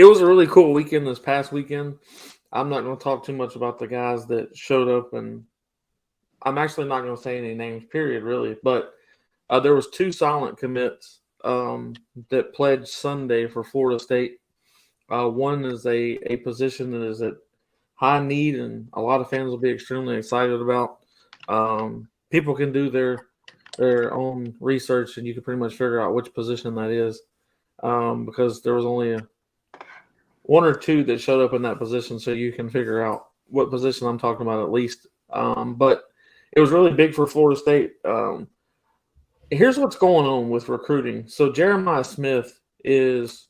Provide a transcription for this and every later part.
It was a really cool weekend this past weekend. I'm not going to talk too much about the guys that showed up, and I'm actually not going to say any names, period, really. But there was two silent commits that pledged Sunday for Florida State. One is a position that is at high need, and a lot of fans will be extremely excited about. People can do their own research, and you can pretty much figure out which position that is, because there was only one or two that showed up in that position, so you can figure out what position I'm talking about at least. But it was really big for Florida State. Here's what's going on with recruiting. So Jeremiah Smith is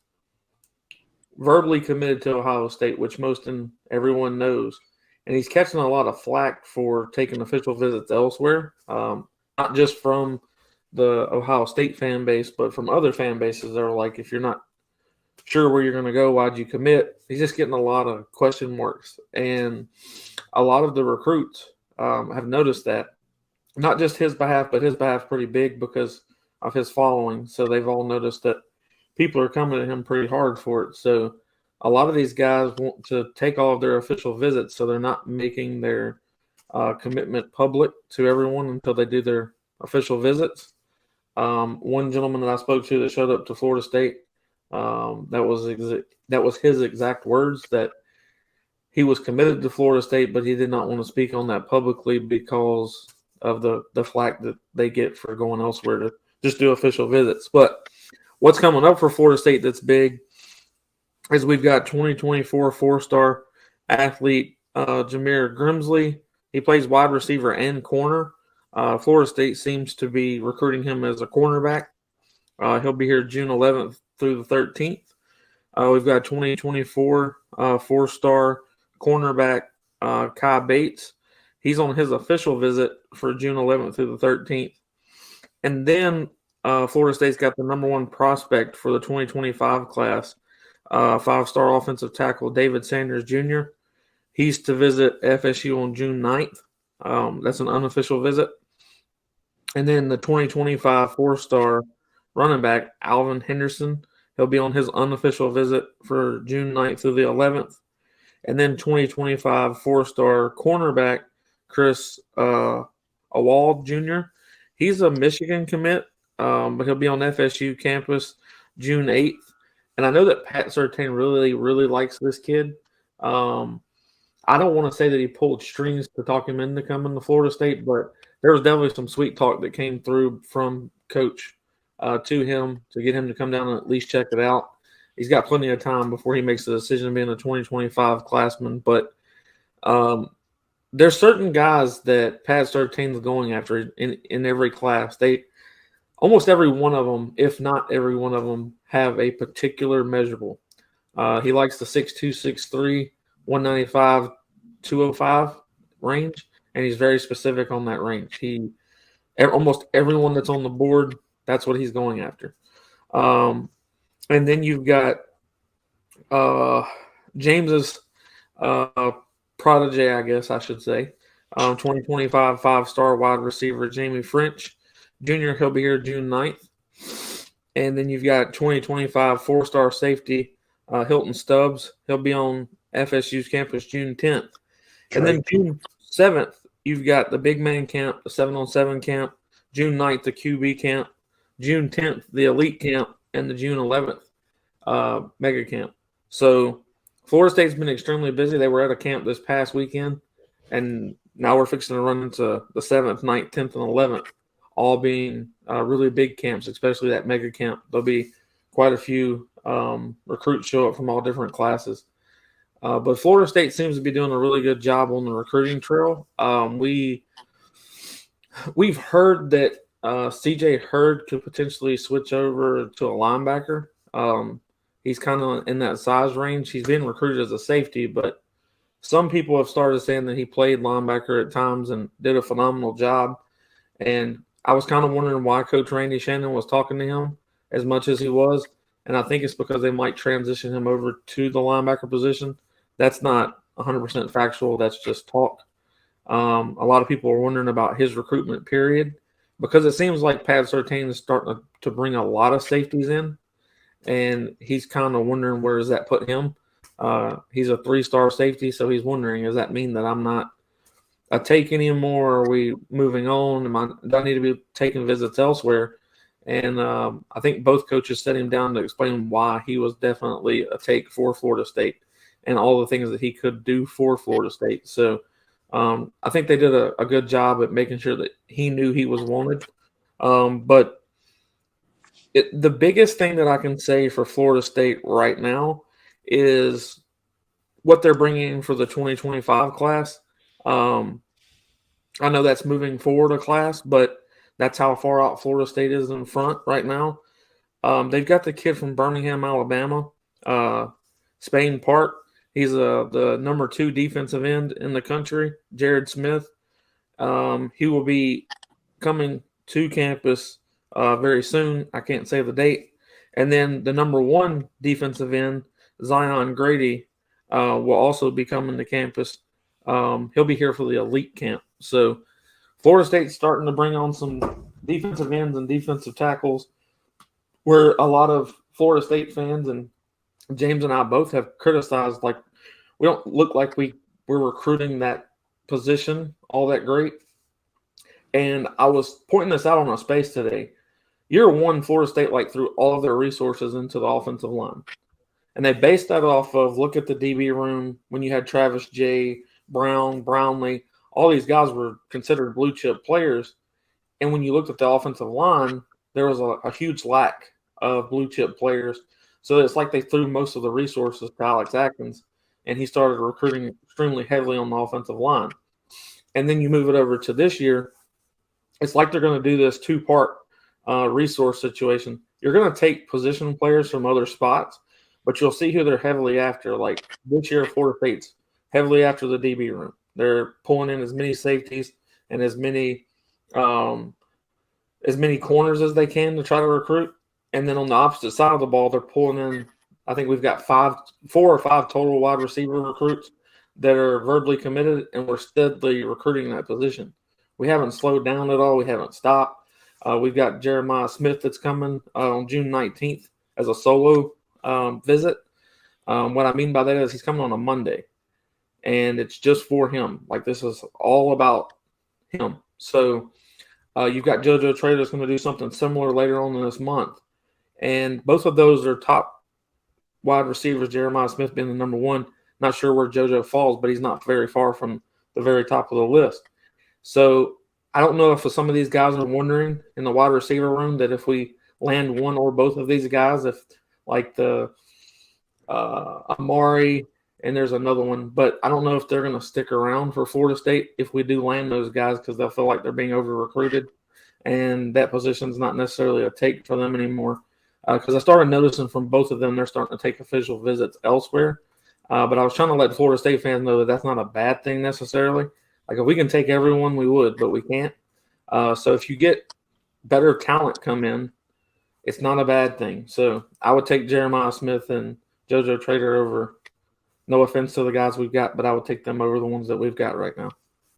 verbally committed to Ohio State, which most and everyone knows. And he's catching a lot of flack for taking official visits elsewhere, not just from the Ohio State fan base, but from other fan bases that are like, if you're not sure where you're going to go, why'd you commit? He's just getting a lot of question marks. And a lot of the recruits have noticed that. Not just his behalf, but his behalf pretty big because of his following. So they've all noticed that people are coming to him pretty hard for it. So a lot of these guys want to take all of their official visits, so they're not making their commitment public to everyone until they do their official visits. One gentleman that I spoke to that showed up to Florida State, that was his exact words, that he was committed to Florida State, but he did not want to speak on that publicly because of the flack that they get for going elsewhere to just do official visits. But what's coming up for Florida State that's big is we've got 2024 four-star athlete Jameer Grimsley. He plays wide receiver and corner. Florida State seems to be recruiting him as a cornerback. He'll be here June 11th through the 13th. We've got 2024 four-star cornerback Kai Bates. He's on his official visit for June 11th through the 13th. And then Florida State's got the number one prospect for the 2025 class, five-star offensive tackle David Sanders Jr. He's to visit FSU on June 9th. That's an unofficial visit. And then the 2025 four-star running back Alvin Henderson, he'll be on his unofficial visit for June 9th through the 11th. And then 2025 four-star cornerback Chris Awald Jr., he's a Michigan commit, but he'll be on FSU campus June 8th. And I know that Pat Surtain really, really likes this kid. I don't want to say that he pulled strings to talk him into coming to Florida State, but there was definitely some sweet talk that came through from Coach to him to get him to come down and at least check it out. He's got plenty of time before he makes the decision of being a 2025 classman. But there's certain guys that Pat Surtain's going after in every class. Almost every one of them, if not every one of them, have a particular measurable. He likes the 6'2", 6'3", 195, 205 range, and he's very specific on that range. Almost everyone that's on the board, that's what he's going after. And then you've got James's protege, I guess I should say, 2025 five-star wide receiver Jamie French Jr. He'll be here June 9th. And then you've got 2025 four-star safety Hilton Stubbs. He'll be on FSU's campus June 10th. And then June 7th, you've got the big man camp, the 7-on-7 camp, June 9th, the QB camp, June 10th, the elite camp, and the June 11th mega camp. So Florida State's been extremely busy. They were at a camp this past weekend, and now we're fixing to run into the 7th, 9th, 10th, and 11th, all being really big camps, especially that mega camp. There'll be quite a few recruits show up from all different classes. But Florida State seems to be doing a really good job on the recruiting trail. We've heard that C.J. Hurd could potentially switch over to a linebacker. He's kind of in that size range. He's been recruited as a safety, but some people have started saying that he played linebacker at times and did a phenomenal job. And I was kind of wondering why Coach Randy Shannon was talking to him as much as he was. And I think it's because they might transition him over to the linebacker position. That's not 100% factual. That's just talk. A lot of people are wondering about his recruitment period because it seems like Pat Surtain is starting to bring a lot of safeties in. and he's kind of wondering where does that put him. He's a 3-star safety, so he's wondering, does that mean that I'm not a take anymore? Are we moving on? Do I need to be taking visits elsewhere? And I think both coaches set him down to explain why he was definitely a take for Florida State and all the things that he could do for Florida State. So I think they did a good job at making sure that he knew he was wanted. But the biggest thing that I can say for Florida State right now is what they're bringing for the 2025 class. I know that's moving forward a class, but that's how far out Florida State is in front right now. They've got the kid from Birmingham, Alabama, Spain Park. He's the number 2 defensive end in the country, Jared Smith. He will be coming to campus very soon. I can't say the date. And then the number 1 defensive end, Zion Grady, will also be coming to campus. He'll be here for the elite camp. So Florida State's starting to bring on some defensive ends and defensive tackles where a lot of Florida State fans and James and I both have criticized, like, we don't look like we're recruiting that position all that great. And I was pointing this out on a space today. Year 1, Florida State threw all of their resources into the offensive line. And they based that off of, look at the DB room when you had Travis J, Brown, Brownlee. All these guys were considered blue chip players. And when you looked at the offensive line, there was a huge lack of blue chip players. So it's like they threw most of the resources to Alex Atkins, and he started recruiting extremely heavily on the offensive line. And then you move it over to this year, it's like they're going to do this 2-part resource situation. You're going to take position players from other spots, but you'll see who they're heavily after. Like this year, Florida State's heavily after the DB room. They're pulling in as many safeties and as many corners as they can to try to recruit. And then on the opposite side of the ball, they're pulling in, I think we've got 4 or 5 total wide receiver recruits that are verbally committed, and we're steadily recruiting that position. We haven't slowed down at all. We haven't stopped. We've got Jeremiah Smith that's coming on June 19th as a solo visit. What I mean by that is he's coming on a Monday, and it's just for him. Like, this is all about him. So you've got JoJo Trader that's going to do something similar later on in this month. And both of those are top wide receivers, Jeremiah Smith being the number 1. Not sure where JoJo falls, but he's not very far from the very top of the list. So I don't know if some of these guys are wondering in the wide receiver room that if we land one or both of these guys, if like the Amari and there's another one, but I don't know if they're going to stick around for Florida State if we do land those guys, because they'll feel like they're being over-recruited, and that position's not necessarily a take for them anymore. Because I started noticing from both of them they're starting to take official visits elsewhere. But I was trying to let Florida State fans know that that's not a bad thing necessarily. Like, if we can take everyone, we would, but we can't. So if you get better talent come in, it's not a bad thing. So I would take Jeremiah Smith and JoJo Trader over. No offense to the guys we've got, but I would take them over the ones that we've got right now.